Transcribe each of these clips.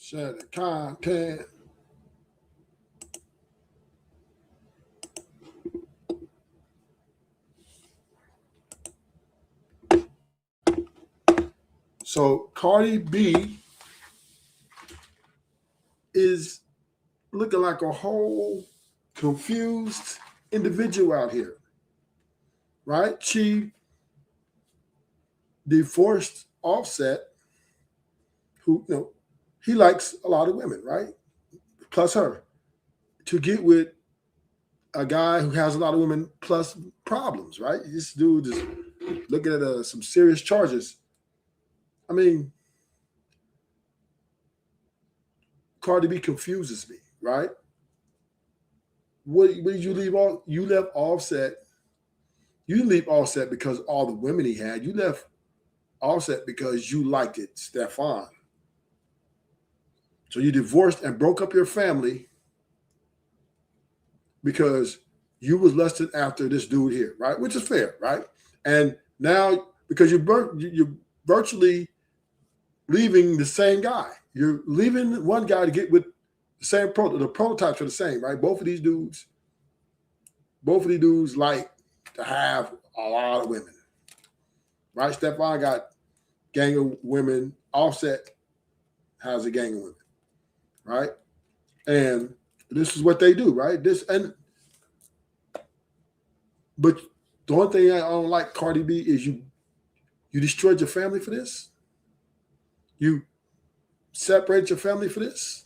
Share the content. So Cardi B is looking like a whole confused individual out here, right? She divorced Offset, who, you know, he likes a lot of women, right? Plus her, to get with a guy who has a lot of women plus problems, right? This dude is looking at some serious charges. I mean, Cardi B confuses me, right? What did you leave off? You left Offset. You didn't leave Offset because all the women he had. You left Offset because you liked it, Stefon. So you divorced and broke up your family because you was lusting after this dude here, right? Which is fair, right? And now because you're virtually leaving the same guy. You're leaving one guy to get with the same the prototypes are the same, right? Both of these dudes like to have a lot of women, right? Stefon got gang of women. Offset has a gang of women, right? And this is what they do, right? But the one thing I don't like, Cardi B, is you destroyed your family for this. You separate your family for this.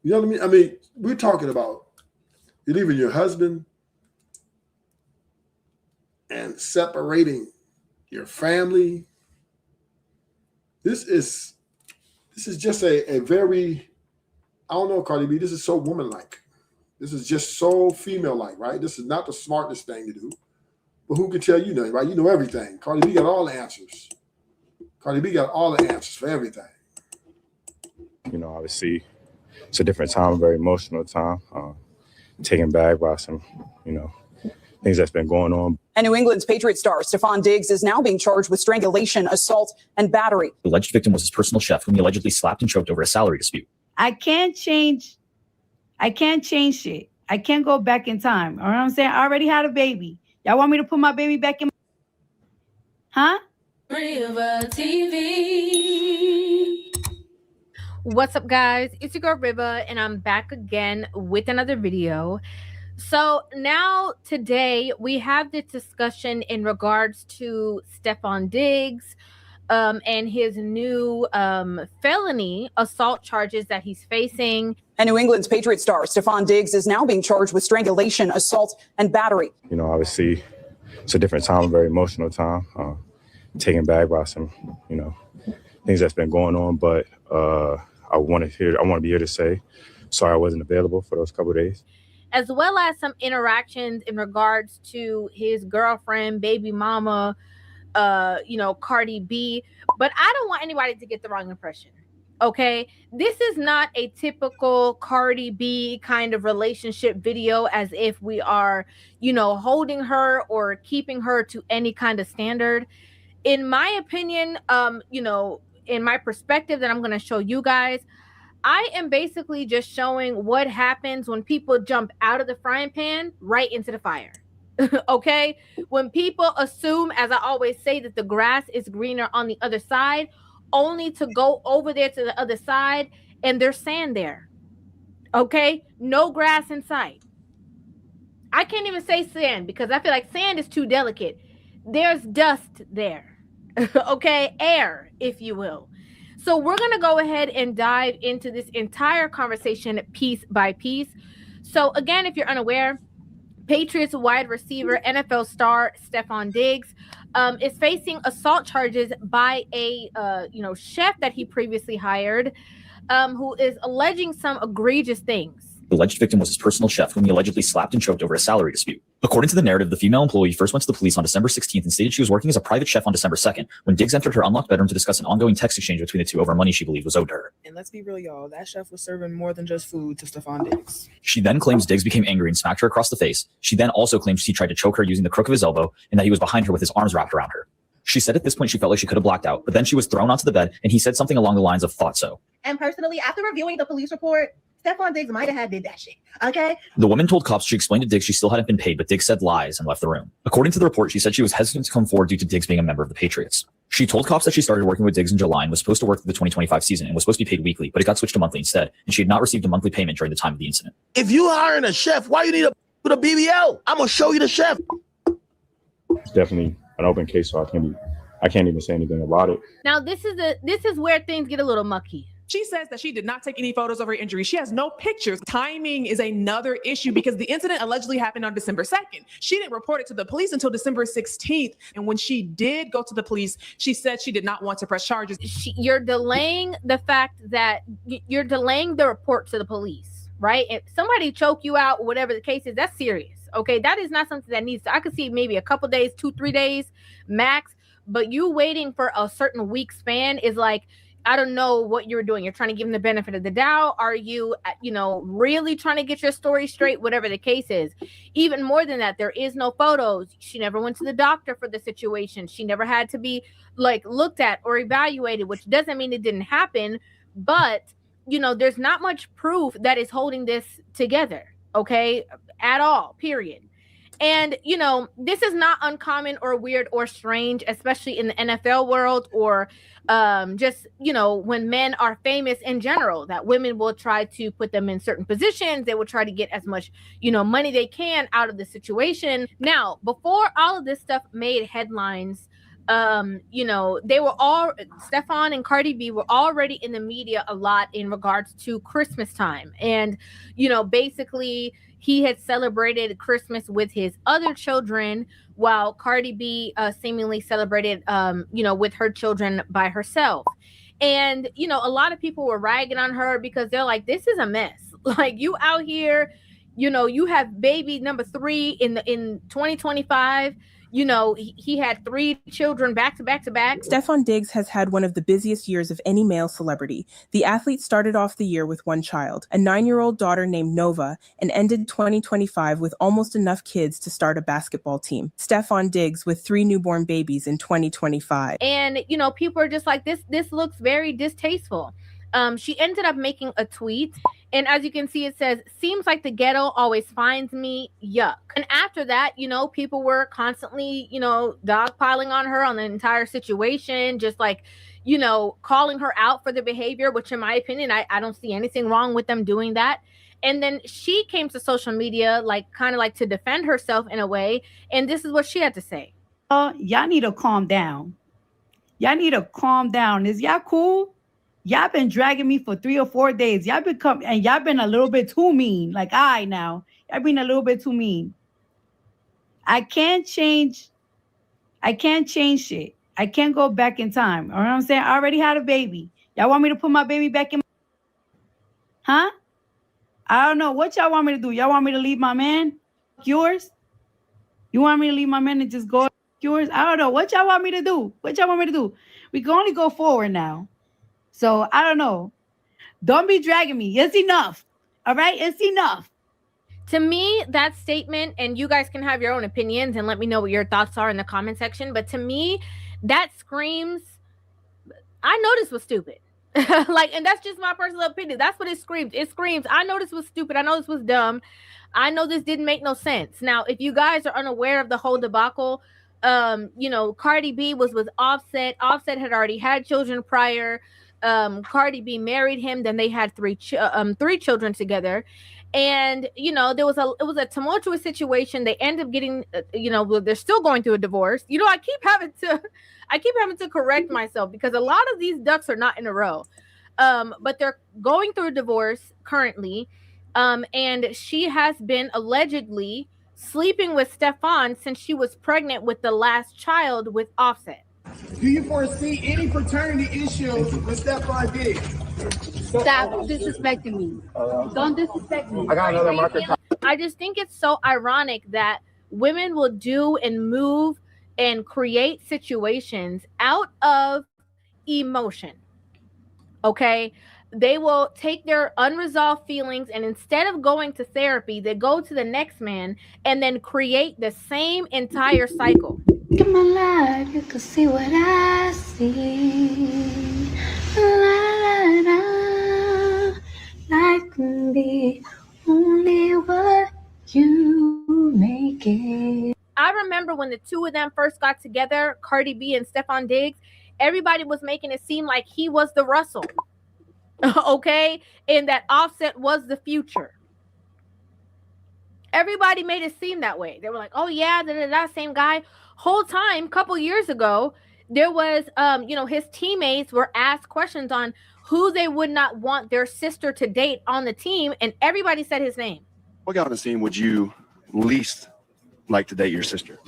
You know what I mean? I mean, we're talking about you're leaving your husband and separating your family. This is just a very, I don't know, Cardi B, this is so woman-like. This is just so female-like, right? This is not the smartest thing to do. But who can tell you nothing, right? You know everything. Cardi B got all the answers. Cardi B got all the answers for everything. You know, obviously, it's a different time, a very emotional time. Taken back by some, things that's been going on. And New England's Patriot star, Stefon Diggs, is now being charged with strangulation, assault, and battery. The alleged victim was his personal chef, whom he allegedly slapped and choked over a salary dispute. I can't change shit. I can't go back in time. You know what I'm saying? I already had a baby. Y'all want me to put my baby back in? Huh? River TV. What's up, guys? It's your girl Riva, and I'm back again with another video. So now today we have this discussion in regards to Stefon Diggs and his new felony assault charges that he's facing. And New England's Patriot star, Stefon Diggs, is now being charged with strangulation, assault, and battery. You know, obviously, it's a different time, a very emotional time. Taken back by some, things that's been going on. But I want to be here to say sorry I wasn't available for those couple of days. As well as some interactions in regards to his girlfriend, baby mama, Cardi B. But I don't want anybody to get the wrong impression. Okay, this is not a typical Cardi B kind of relationship video as if we are, holding her or keeping her to any kind of standard. In my opinion, in my perspective that I'm going to show you guys, I am basically just showing what happens when people jump out of the frying pan right into the fire. Okay, when people assume, as I always say, that the grass is greener on the other side, only to go over there to the other side and there's sand there. Okay, no grass in sight. I can't even say sand because I feel like sand is too delicate. There's dust there. Okay, air, if you will. So we're going to go ahead and dive into this entire conversation piece by piece. So again, if you're unaware, Patriots wide receiver, NFL star Stefon Diggs is facing assault charges by a chef that he previously hired, who is alleging some egregious things. The alleged victim was his personal chef, whom he allegedly slapped and choked over a salary dispute. According to the narrative, the female employee first went to the police on December 16th and stated she was working as a private chef on December 2nd, when Diggs entered her unlocked bedroom to discuss an ongoing text exchange between the two over money she believed was owed to her. And let's be real, y'all, that chef was serving more than just food to Stefon Diggs. She then claims Diggs became angry and smacked her across the face. She then also claims he tried to choke her using the crook of his elbow and that he was behind her with his arms wrapped around her. She said at this point she felt like she could have blacked out, but then she was thrown onto the bed and he said something along the lines of "thought so." And personally, after reviewing the police report, Stefon Diggs might have did that shit. Okay. The woman told cops she explained to Diggs she still hadn't been paid, but Diggs said lies and left the room. According to the report, she said she was hesitant to come forward due to Diggs being a member of the Patriots. She told cops that she started working with Diggs in July and was supposed to work through the 2025 season and was supposed to be paid weekly, but it got switched to monthly instead, and she had not received a monthly payment during the time of the incident. If you hiring a chef, why you need a BBL? I'm gonna show you the chef. It's definitely an open case, so I can't even say anything about it. Now this is where things get a little mucky. She says that she did not take any photos of her injury. She has no pictures. Timing is another issue because the incident allegedly happened on December 2nd. She didn't report it to the police until December 16th. And when she did go to the police, she said she did not want to press charges. You're delaying the fact that you're delaying the report to the police, right? If somebody choke you out, whatever the case is, that's serious. Okay, that is not something that needs to, I could see maybe a couple days, 2-3 days max, but you waiting for a certain week span is like, I don't know what you're doing. You're trying to give them the benefit of the doubt. Are you, really trying to get your story straight? Whatever the case is. Even more than that, there is no photos. She never went to the doctor for the situation. She never had to be looked at or evaluated, which doesn't mean it didn't happen. But, there's not much proof that is holding this together. Okay, at all, period. And, this is not uncommon or weird or strange, especially in the NFL world or just, when men are famous in general, that women will try to put them in certain positions. They will try to get as much, money they can out of the situation. Now, before all of this stuff made headlines, they were all, Stefon and Cardi B were already in the media a lot in regards to Christmas time. And, basically he had celebrated Christmas with his other children while Cardi B seemingly celebrated, with her children by herself. And, a lot of people were ragging on her because they're like, this is a mess. Like, you out here, you have baby number 3 in 2025. He had 3 children back to back to back. Stefon Diggs has had one of the busiest years of any male celebrity. The athlete started off the year with one child, a 9-year-old daughter named Nova, and ended 2025 with almost enough kids to start a basketball team. Stefon Diggs with 3 newborn babies in 2025. And, people are just like, this looks very distasteful. She ended up making a tweet. And as you can see, it says, seems like the ghetto always finds me. Yuck. And after that, people were constantly, dogpiling on her on the entire situation, just calling her out for the behavior, which in my opinion, I don't see anything wrong with them doing that. And then she came to social media, kind of to defend herself in a way. And this is what she had to say. Y'all need to calm down. Y'all need to calm down. Is y'all cool? Y'all been dragging me for 3 or 4 days. Y'all been a little bit too mean. Y'all been a little bit too mean. I can't change shit. I can't go back in time. You know what I'm saying? I already had a baby. Y'all want me to put my baby back in? Huh? I don't know. What y'all want me to do? Y'all want me to leave my man? Yours? You want me to leave my man and just go yours? I don't know. What y'all want me to do? We can only go forward now. So I don't know. Don't be dragging me. It's enough. All right? It's enough. To me, that statement, and you guys can have your own opinions and let me know what your thoughts are in the comment section. But to me, that screams, I know this was stupid. And that's just my personal opinion. That's what it screams. It screams, I know this was stupid. I know this was dumb. I know this didn't make no sense. Now, if you guys are unaware of the whole debacle, Cardi B was with Offset. Offset had already had children prior. Cardi B married him. Then they had 3 children together. And, it was a tumultuous situation. They end up getting, they're still going through a divorce. I keep having to correct myself because a lot of these ducks are not in a row. But they're going through a divorce currently. And she has been allegedly sleeping with Stefon since she was pregnant with the last child with Offset. Do you foresee any paternity issues with Stefon Diggs? Stop disrespecting me. Don't disrespect me. I got another marker. I just think it's so ironic that women will do and move and create situations out of emotion. Okay? They will take their unresolved feelings and instead of going to therapy, they go to the next man and then create the same entire cycle. Come alive. could see what I see. La, la, la. Life can be only what you make it. I remember when the two of them first got together, Cardi B and Stefon Diggs, everybody was making it seem like he was the Russell. Okay? And that Offset was the Future. Everybody made it seem that way. They were like, oh yeah, that same guy. Whole time, couple years ago, there was his teammates were asked questions on who they would not want their sister to date on the team, and everybody said his name. What guy on the team would you least like to date your sister?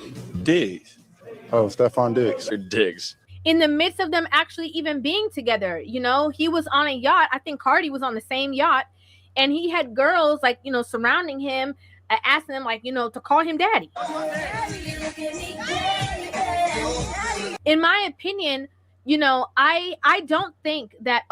Diggs. Oh, Stefon Diggs. Diggs. In the midst of them actually even being together, he was on a yacht. I think Cardi was on the same yacht, and he had girls surrounding him, asking him to call him daddy. In my opinion, I don't think that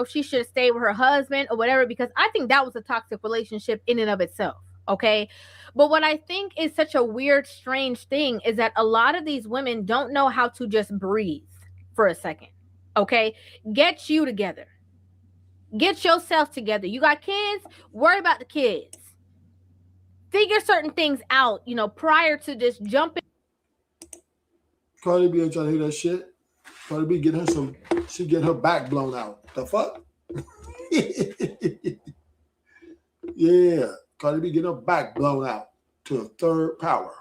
she should stay with her husband or whatever, because I think that was a toxic relationship in and of itself. Okay. But what I think is such a weird, strange thing is that a lot of these women don't know how to just breathe for a second. Okay. Get you together. Get yourself together. You got kids, worry about the kids. Figure certain things out, prior to just jumping. Cardi B ain't trying to hear that shit. Cardi B get her back blown out. The fuck? Yeah. Cardi B get her back blown out to a third power.